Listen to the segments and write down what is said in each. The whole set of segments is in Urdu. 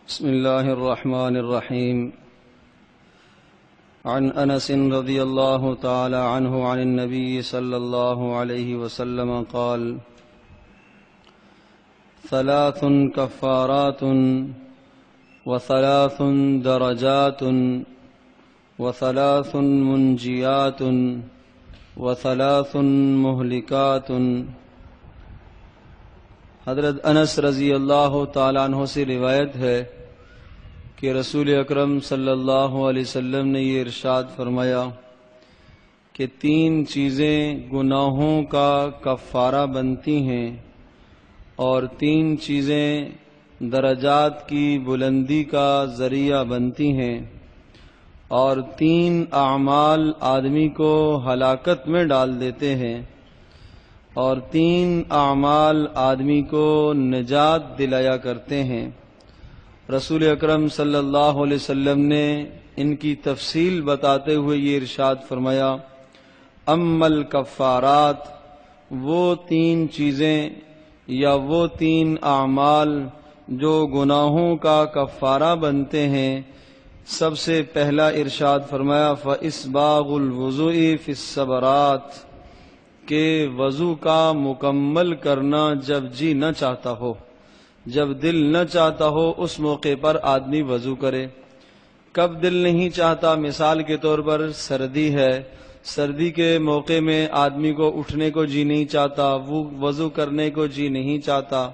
بسم الله الرحمن الرحيم. عن أنس رضي الله تعالى عنه عن النبي صلى الله عليه وسلم قال: ثلاث كفارات وثلاث درجات وثلاث منجيات وثلاث مهلكات. حضرت انس رضی اللہ تعالیٰ عنہ سے روایت ہے کہ رسول اکرم صلی اللہ علیہ وسلم نے یہ ارشاد فرمایا کہ تین چیزیں گناہوں کا کفارہ بنتی ہیں اور تین چیزیں درجات کی بلندی کا ذریعہ بنتی ہیں اور تین اعمال آدمی کو ہلاکت میں ڈال دیتے ہیں اور تین اعمال آدمی کو نجات دلایا کرتے ہیں. رسول اکرم صلی اللہ علیہ وسلم نے ان کی تفصیل بتاتے ہوئے یہ ارشاد فرمایا: اما الکفارات، وہ تین چیزیں یا وہ تین اعمال جو گناہوں کا کفارہ بنتے ہیں. سب سے پہلا ارشاد فرمایا فَإِسْبَاغُ الْوُضُوءِ فِي الصَّبْرَاتِ، کہ وضو کا مکمل کرنا جب جی نہ چاہتا ہو، جب دل نہ چاہتا ہو اس موقع پر آدمی وضو کرے. کب دل نہیں چاہتا؟ مثال کے طور پر سردی ہے، سردی کے موقع میں آدمی کو اٹھنے کو جی نہیں چاہتا، وہ وضو کرنے کو جی نہیں چاہتا.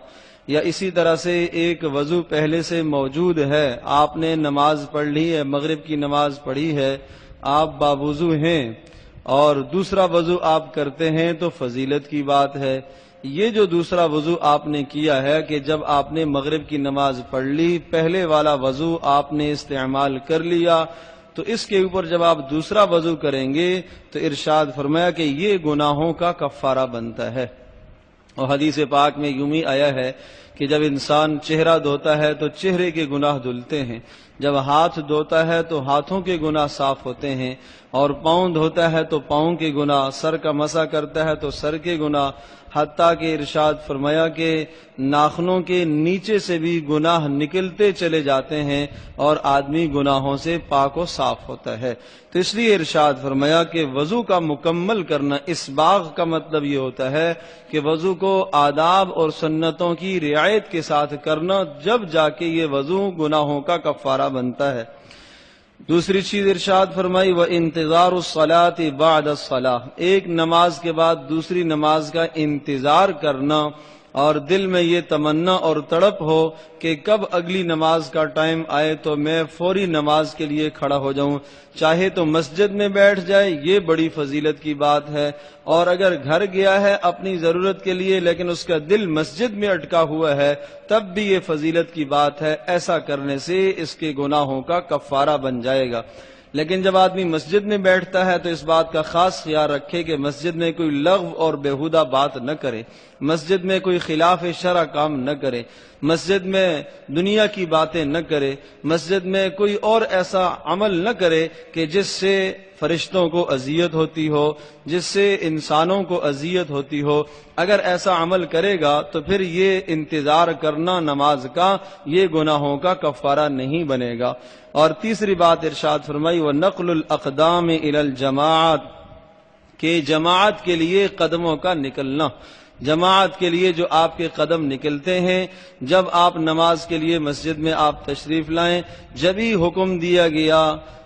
یا اسی طرح سے ایک وضو پہلے سے موجود ہے، آپ نے نماز پڑھ لی ہے، مغرب کی نماز پڑھی ہے، آپ باوضو ہیں اور دوسرا وضو آپ کرتے ہیں تو فضیلت کی بات ہے. یہ جو دوسرا وضو آپ نے کیا ہے کہ جب آپ نے مغرب کی نماز پڑھ لی، پہلے والا وضو آپ نے استعمال کر لیا، تو اس کے اوپر جب آپ دوسرا وضو کریں گے تو ارشاد فرمایا کہ یہ گناہوں کا کفارہ بنتا ہے. اور حدیث پاک میں یوں ہی آیا ہے کہ جب انسان چہرہ دھوتا ہے تو چہرے کے گناہ دھلتے ہیں، جب ہاتھ دھوتا ہے تو ہاتھوں کے گناہ صاف ہوتے ہیں، اور پاؤں دھوتا ہے تو پاؤں کے گناہ، سر کا مسح کرتا ہے تو سر کے گناہ، حتیٰ کہ ارشاد فرمایا کہ ناخنوں کے نیچے سے بھی گناہ نکلتے چلے جاتے ہیں اور آدمی گناہوں سے پاک و صاف ہوتا ہے. تو اس لیے ارشاد فرمایا کہ وضو کا مکمل کرنا، اسباغ کا مطلب یہ ہوتا ہے کہ وضو کو آداب اور سنتوں کی رعایت کے ساتھ کرنا، جب جا کے یہ وضو گناہوں کا کفارہ بنتا ہے. دوسری چیز ارشاد فرمائی وَانتظار الصلاۃ بعد الصلاۃ، ایک نماز کے بعد دوسری نماز کا انتظار کرنا اور دل میں یہ تمنا اور تڑپ ہو کہ کب اگلی نماز کا ٹائم آئے تو میں فوری نماز کے لیے کھڑا ہو جاؤں. چاہے تو مسجد میں بیٹھ جائے، یہ بڑی فضیلت کی بات ہے، اور اگر گھر گیا ہے اپنی ضرورت کے لیے لیکن اس کا دل مسجد میں اٹکا ہوا ہے تب بھی یہ فضیلت کی بات ہے. ایسا کرنے سے اس کے گناہوں کا کفارہ بن جائے گا. لیکن جب آدمی مسجد میں بیٹھتا ہے تو اس بات کا خاص خیال رکھے کہ مسجد میں کوئی لغو اور بیہودہ بات نہ کرے، مسجد میں کوئی خلاف شرع کام نہ کرے، مسجد میں دنیا کی باتیں نہ کرے، مسجد میں کوئی اور ایسا عمل نہ کرے کہ جس سے فرشتوں کو اذیت ہوتی ہو، جس سے انسانوں کو اذیت ہوتی ہو. اگر ایسا عمل کرے گا تو پھر یہ انتظار کرنا نماز کا یہ گناہوں کا کفارہ نہیں بنے گا. اور تیسری بات ارشاد فرمائی وَنَقْلُ الْأَقْدَامِ إِلَى الْجَمَاعَةِ، کہ جماعت کے لیے قدموں کا نکلنا، جماعت کے لیے جو آپ کے قدم نکلتے ہیں جب آپ نماز کے لیے مسجد میں آپ تشریف لائیں، جب ہی حکم دیا گیا،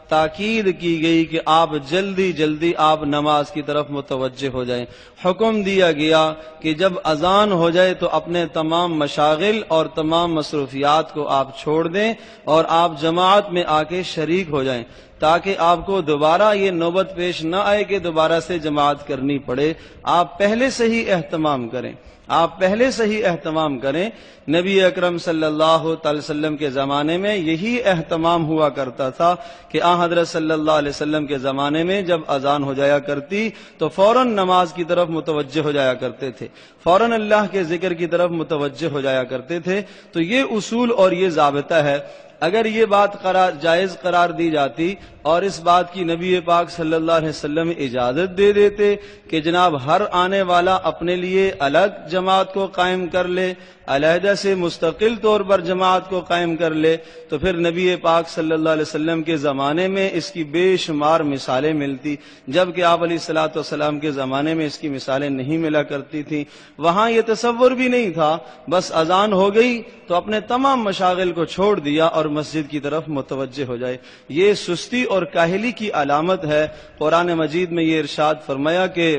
تاکید کی گئی کہ آپ جلدی جلدی آپ نماز کی طرف متوجہ ہو جائیں. حکم دیا گیا کہ جب اذان ہو جائے تو اپنے تمام مشاغل اور تمام مصروفیات کو آپ چھوڑ دیں اور آپ جماعت میں آ کے شریک ہو جائیں، تاکہ آپ کو دوبارہ یہ نوبت پیش نہ آئے کہ دوبارہ سے جماعت کرنی پڑے. آپ پہلے سے ہی اہتمام کریں، آپ پہلے سے ہی اہتمام کریں. نبی اکرم صلی اللہ تعالی وسلم کے زمانے میں یہی اہتمام ہوا کرتا تھا کہ حضرت صلی اللہ علیہ وسلم کے زمانے میں جب اذان ہو جایا کرتی تو فوراً نماز کی طرف متوجہ ہو جایا کرتے تھے، فوراً اللہ کے ذکر کی طرف متوجہ ہو جایا کرتے تھے. تو یہ اصول اور یہ ضابطہ ہے. اگر یہ بات جائز قرار دی جاتی اور اس بات کی نبی پاک صلی اللہ علیہ وسلم اجازت دے دیتے کہ جناب ہر آنے والا اپنے لیے الگ جماعت کو قائم کر لے، علیحدہ سے مستقل طور پر جماعت کو قائم کر لے تو پھر نبی پاک صلی اللہ علیہ وسلم کے زمانے میں اس کی بے شمار مثالیں ملتی، جبکہ آپ علیہ الصلوۃ والسلام کے زمانے میں اس کی مثالیں نہیں ملا کرتی تھیں۔ وہاں یہ تصور بھی نہیں تھا، بس اذان ہو گئی تو اپنے تمام مشاغل کو چھوڑ دیا اور مسجد کی طرف متوجہ ہو جائے۔ یہ سستی اور کاہلی کی علامت ہے۔ قرآن مجید میں یہ ارشاد فرمایا کہ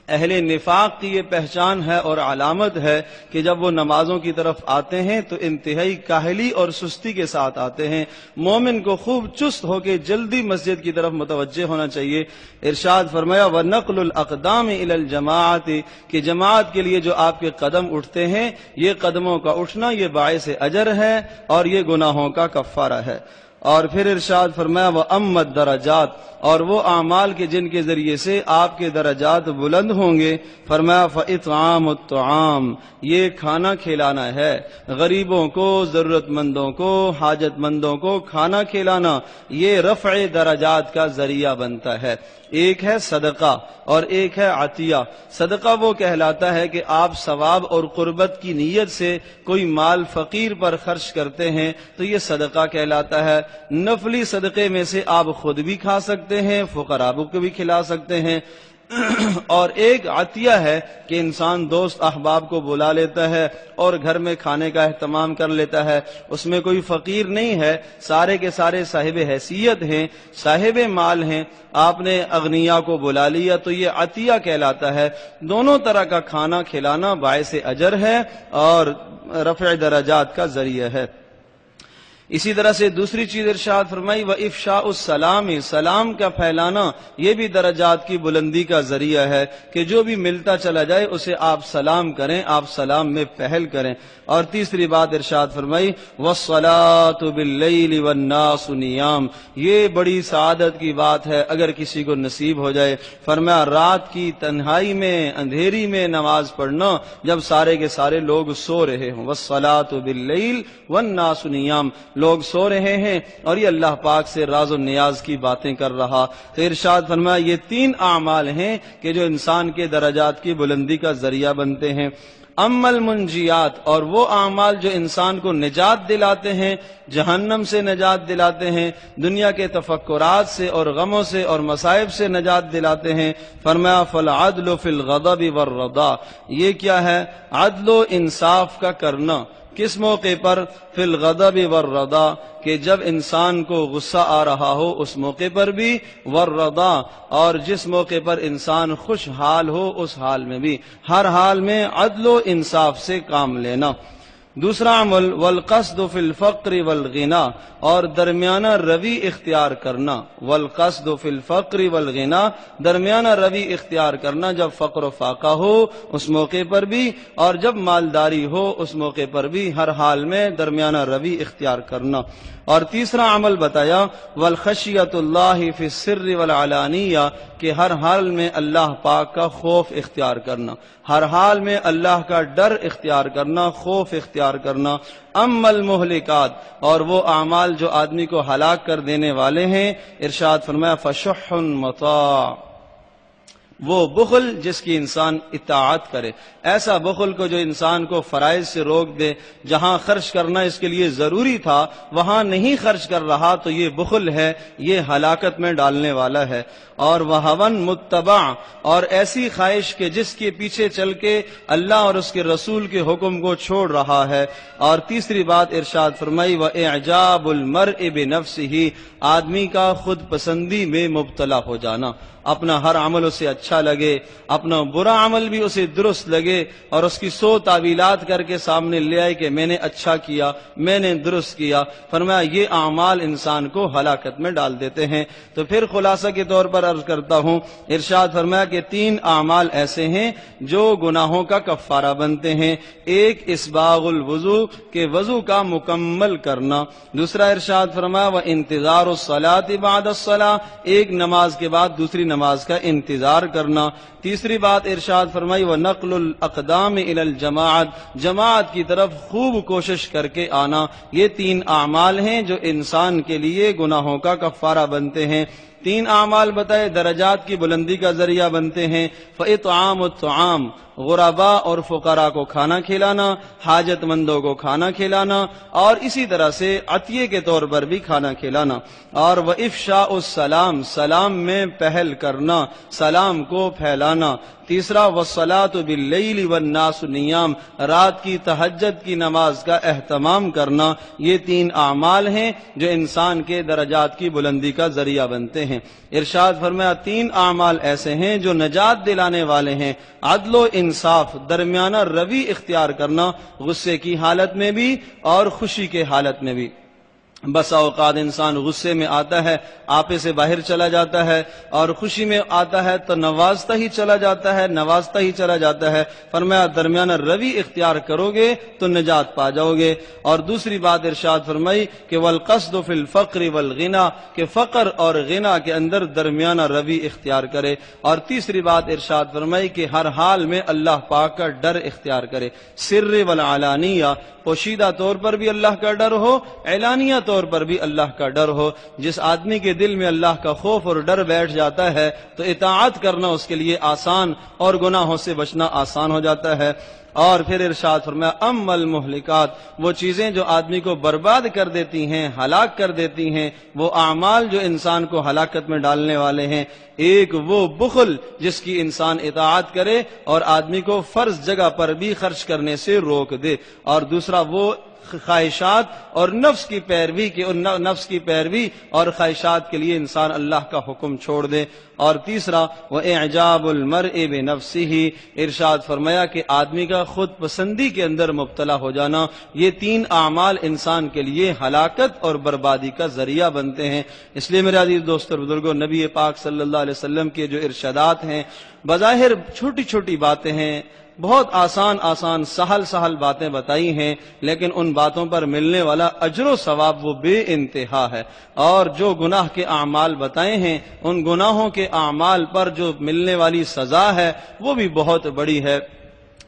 اہل نفاق کی یہ پہچان ہے اور علامت ہے کہ جب وہ نمازوں کی طرف آتے ہیں تو انتہائی کاہلی اور سستی کے ساتھ آتے ہیں۔ مومن کو خوب چست ہو کے جلدی مسجد کی طرف متوجہ ہونا چاہیے۔ ارشاد فرمایا وَنَقْلُ الْأَقْدَامِ إِلَى الْجَمَاعَةِ کہ جماعت کے لیے جو آپ کے قدم اٹھتے ہیں، یہ قدموں کا اٹھنا یہ باعث اجر ہے اور یہ گناہوں کا کفارہ ہے۔ اور پھر ارشاد فرمایا وَأَمَّا الدَّرَجَاتِ اور وہ اعمال کے جن کے ذریعے سے آپ کے درجات بلند ہوں گے، فرمایا فَإِطْعَامُ الطَّعَامِ یہ کھانا کھلانا ہے، غریبوں کو، ضرورت مندوں کو، حاجت مندوں کو کھانا کھلانا یہ رفع درجات کا ذریعہ بنتا ہے۔ ایک ہے صدقہ اور ایک ہے عطیہ۔ صدقہ وہ کہلاتا ہے کہ آپ ثواب اور قربت کی نیت سے کوئی مال فقیر پر خرچ کرتے ہیں تو یہ صدقہ کہلاتا ہے۔ نفلی صدقے میں سے آپ خود بھی کھا سکتے ہیں، فقراء کو بھی کھلا سکتے ہیں۔ اور ایک عطیہ ہے کہ انسان دوست احباب کو بلا لیتا ہے اور گھر میں کھانے کا اہتمام کر لیتا ہے، اس میں کوئی فقیر نہیں ہے، سارے کے سارے صاحب حیثیت ہیں، صاحب مال ہیں، آپ نے اغنیا کو بلا لیا تو یہ عطیہ کہلاتا ہے۔ دونوں طرح کا کھانا کھلانا باعث اجر ہے اور رفع درجات کا ذریعہ ہے۔ اسی طرح سے دوسری چیز ارشاد فرمائی وَإِفْشَاءُ السَّلَامِ سلام کا پھیلانا یہ بھی درجات کی بلندی کا ذریعہ ہے کہ جو بھی ملتا چلا جائے اسے آپ سلام کریں، آپ سلام میں پہل کریں۔ اور تیسری بات ارشاد فرمائی وَالصَّلَاةُ بِاللَّيْلِ وَالنَّاسُ نِيَامٌ یہ بڑی سعادت کی بات ہے اگر کسی کو نصیب ہو جائے۔ فرمایا رات کی تنہائی میں، اندھیری میں نماز پڑھنا جب سارے کے سارے لوگ سو رہے ہوں۔ وَالصَّلَاةُ بِاللَّيْلِ وَالنَّاسُ نِيَامٌ لوگ سو رہے ہیں اور یہ اللہ پاک سے راز و نیاز کی باتیں کر رہا۔ تو ارشاد فرمایا یہ تین اعمال ہیں کہ جو انسان کے درجات کی بلندی کا ذریعہ بنتے ہیں۔ اما المنجیات اور وہ اعمال جو انسان کو نجات دلاتے ہیں، جہنم سے نجات دلاتے ہیں، دنیا کے تفکرات سے اور غموں سے اور مصائب سے نجات دلاتے ہیں۔ فرمایا فالعدل فی الغضب والرضا یہ کیا ہے؟ عدل و انصاف کا کرنا۔ کس موقع پر؟ فی الغضب والرضا کہ جب انسان کو غصہ آ رہا ہو اس موقع پر بھی، والرضا اور جس موقع پر انسان خوشحال ہو اس حال میں بھی، ہر حال میں عدل و انصاف سے کام لینا۔ دوسرا عمل والقصد فی الفقر والغنا اور درمیانہ روی اختیار کرنا۔ والقصد فی الفقر والغنا درمیانہ روی اختیار کرنا، جب فقر و فاقہ ہو اس موقع پر بھی اور جب مالداری ہو اس موقع پر بھی، ہر حال میں درمیانہ روی اختیار کرنا۔ اور تیسرا عمل بتایا والخشیۃ اللہ فی السر والعلانیہ کہ ہر حال میں اللہ پاک کا خوف اختیار کرنا، ہر حال میں اللہ کا ڈر اختیار کرنا، خوف اختیار کرنا۔ اما المہلکات اور وہ اعمال جو آدمی کو ہلاک کر دینے والے ہیں، ارشاد فرمایا فشح مطاع وہ بخل جس کی انسان اطاعت کرے، ایسا بخل کو جو انسان کو فرائض سے روک دے، جہاں خرچ کرنا اس کے لیے ضروری تھا وہاں نہیں خرچ کر رہا تو یہ بخل ہے، یہ ہلاکت میں ڈالنے والا ہے۔ اور وہون متبع اور ایسی خواہش کہ جس کے پیچھے چل کے اللہ اور اس کے رسول کے حکم کو چھوڑ رہا ہے۔ اور تیسری بات ارشاد فرمائی وَإِعْجَابُ الْمَرْءِ بِنَفْسِهِ آدمی کا خود پسندی میں مبتلا ہو جانا، اپنا ہر عمل اسے اچھا لگے، اپنا برا عمل بھی اسے درست لگے اور اس کی 100 تعویلات کر کے سامنے لے آئے کہ میں نے اچھا کیا، میں نے درست کیا۔ فرمایا یہ اعمال انسان کو ہلاکت میں ڈال دیتے ہیں۔ تو پھر خلاصہ کے طور پر عرض کرتا ہوں، ارشاد فرمایا کہ 3 اعمال ایسے ہیں جو گناہوں کا کفارہ بنتے ہیں۔ ایک اسباغ الوضو کہ وضو کا مکمل کرنا، دوسرا ارشاد فرمایا وانتظار الصلاۃ بعد الصلاۃ ایک نماز کے بعد دوسری نماز کا انتظار کرنا، تیسری بات ارشاد فرمائی وَنَقْلُ الْأَقْدَامِ إِلَى الْجَمَاعَةِ جماعت کی طرف خوب کوشش کر کے آنا۔ یہ 3 اعمال ہیں جو انسان کے لیے گناہوں کا کفارہ بنتے ہیں۔ تین اعمال بتائے درجات کی بلندی کا ذریعہ بنتے ہیں، فَإِطْعَامُ الطَّعَامِ، غرباء اور فقراء کو کھانا کھلانا، حاجت مندوں کو کھانا کھلانا، اور اسی طرح سے عطیے کے طور پر بھی کھانا کھلانا، اور وَإِفْشَاءُ السَّلَامِ، سلام میں پہل کرنا، سلام کو پھیلانا، تیسرا وَالصَّلَاةُ بِاللَّيْلِ وَالنَّاسُ نِيَامٌ، رات کی تہجد کی نماز کا اہتمام کرنا۔ یہ تین اعمال ہیں جو انسان کے درجات کی بلندی کا ذریعہ بنتے ہیں۔ ارشاد فرمایا تین اعمال ایسے ہیں جو نجات دلانے والے ہیں، عدل و انصاف، درمیانہ روی اختیار کرنا، غصے کی حالت میں بھی اور خوشی کے حالت میں بھی۔ بسا اوقات انسان غصے میں آتا ہے آپے سے باہر چلا جاتا ہے، اور خوشی میں آتا ہے تو نوازتا ہی چلا جاتا ہے، نوازتا ہی چلا جاتا ہے۔ فرمایا درمیانہ روی اختیار کرو گے تو نجات پا جاؤ گے۔ اور دوسری بات ارشاد فرمائی کہ والقصد فی الفقر والغنا، کہ فقر اور غنا کے اندر درمیانہ روی اختیار کرے۔ اور تیسری بات ارشاد فرمائی کہ ہر حال میں اللہ پاک کا ڈر اختیار کرے، سر والعلانیہ، پوشیدہ طور پر بھی اللہ کا ڈر ہو، اعلانیہ طور پر بھی اللہ کا ڈر ہو۔ جس آدمی کے دل میں اللہ کا خوف اور ڈر بیٹھ جاتا ہے تو اطاعت کرنا اس کے لیے آسان اور گناہوں سے بچنا آسان ہو جاتا ہے۔ اور پھر ارشاد فرمایا اما المہلکات، وہ چیزیں جو آدمی کو برباد کر دیتی ہیں، ہلاک کر دیتی ہیں، وہ اعمال جو انسان کو ہلاکت میں ڈالنے والے ہیں، ایک وہ بخل جس کی انسان اطاعت کرے اور آدمی کو فرض جگہ پر بھی خرچ کرنے سے روک دے، اور دوسرا وہ خواہشات اور نفس کی پیروی کے نفس کی پیروی اور خواہشات کے لیے انسان اللہ کا حکم چھوڑ دے، اور تیسرا وَإِعْجَابُ الْمَرْءِ بِنَفْسِهِ، ارشاد فرمایا کہ آدمی کا خود پسندی کے اندر مبتلا ہو جانا۔ یہ تین اعمال انسان کے لیے ہلاکت اور بربادی کا ذریعہ بنتے ہیں۔ اس لیے میرے عزیز دوستو اور بزرگوں، نبی پاک صلی اللہ علیہ وسلم کے جو ارشادات ہیں بظاہر چھوٹی چھوٹی باتیں ہیں، بہت آسان سہل باتیں بتائی ہیں، لیکن ان باتوں پر ملنے والا اجر و ثواب وہ بے انتہا ہے۔ اور جو گناہ کے اعمال بتائے ہیں، ان گناہوں کے اعمال پر جو ملنے والی سزا ہے وہ بھی بہت بڑی ہے۔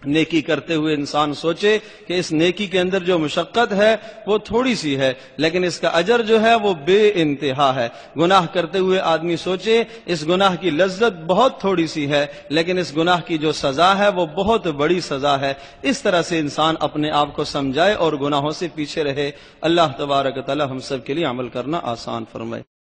نیکی کرتے ہوئے انسان سوچے کہ اس نیکی کے اندر جو مشقت ہے وہ تھوڑی سی ہے، لیکن اس کا اجر جو ہے وہ بے انتہا ہے۔ گناہ کرتے ہوئے آدمی سوچے اس گناہ کی لذت بہت تھوڑی سی ہے، لیکن اس گناہ کی جو سزا ہے وہ بہت بڑی سزا ہے۔ اس طرح سے انسان اپنے آپ کو سمجھائے اور گناہوں سے پیچھے رہے۔ اللہ تبارک و تعالی ہم سب کے لیے عمل کرنا آسان فرمائے۔